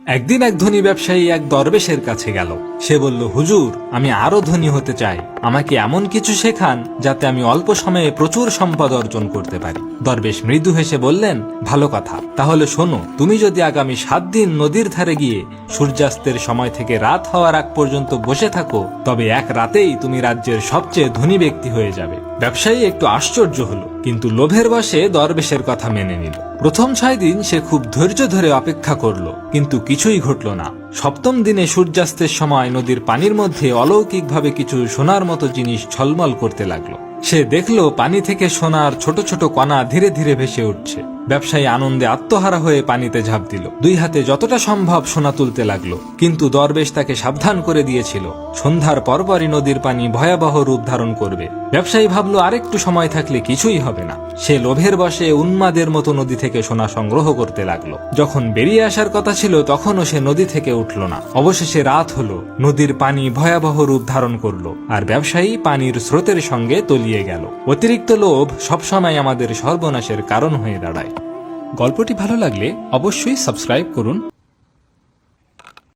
একদিন এক ধনী ব্যবসায়ী এক দরবেশের কাছে গেল। সে বলল, হুজুর, আমি আরো ধনী হতে চাই, আমাকে এমন কিছু শেখান যাতে আমি অল্প সময়ে প্রচুর সম্পদ অর্জন করতে পারি। দরবেশ মৃদু হেসে বললেন, ভালো কথা, তাহলে শোনো, তুমি যদি আগামী 7 দিন নদীর ধারে গিয়ে সূর্যাস্তের সময় থেকে রাত হওয়ার আগ পর্যন্ত বসে থাকো, তবে এক রাতেই তুমি রাজ্যের সবচেয়ে ধনী ব্যক্তি হয়ে যাবে। ব্যবসায়ী একটু আশ্চর্য হলো, কিন্তু লোভের বশে দরবেশের কথা মেনে নিল। প্রথম 6 দিন সে খুব ধৈর্য ধরে অপেক্ষা করলো, কিন্তু কিছুই ঘটল না। 7ম দিনে সূর্যাস্তের সময় নদীর পানির মধ্যে অলৌকিকভাবে কিছু সোনার মতো জিনিস ঝলমল করতে লাগলো। সে দেখল পানি থেকে সোনার ছোট ছোট কণা ধীরে ধীরে ভেসে উঠছে। ব্যবসায়ী আনন্দে আত্মহারা হয়ে পানিতে ঝাঁপ দিল। 2 হাতে যতটা সম্ভব সোনা তুলতে লাগলো, কিন্তু দরবেশ তাকে সাবধান করে দিয়েছিল, সন্ধ্যার পরপরই নদীর পানি ভয়াবহ রূপ ধারণ করবে। ব্যবসায়ী ভাবলো আরেকটু সময় থাকলে কিছুই হবে না। সে লোভের বশে উন্মাদের মতো নদী থেকে সোনা সংগ্রহ করতে লাগলো। যখন বেরিয়ে আসার কথা ছিল তখনও সে নদী থেকে উঠল না। অবশেষে রাত হলো, নদীর পানি ভয়াবহ রূপ ধারণ করলো, আর ব্যবসায়ী পানির স্রোতের সঙ্গে তলিয়ে গেল। অতিরিক্ত লোভ সবসময় আমাদের সর্বনাশের কারণ হয়ে দাঁড়ায়। গল্পটি ভালো লাগলে অবশ্যই সাবস্ক্রাইব করুন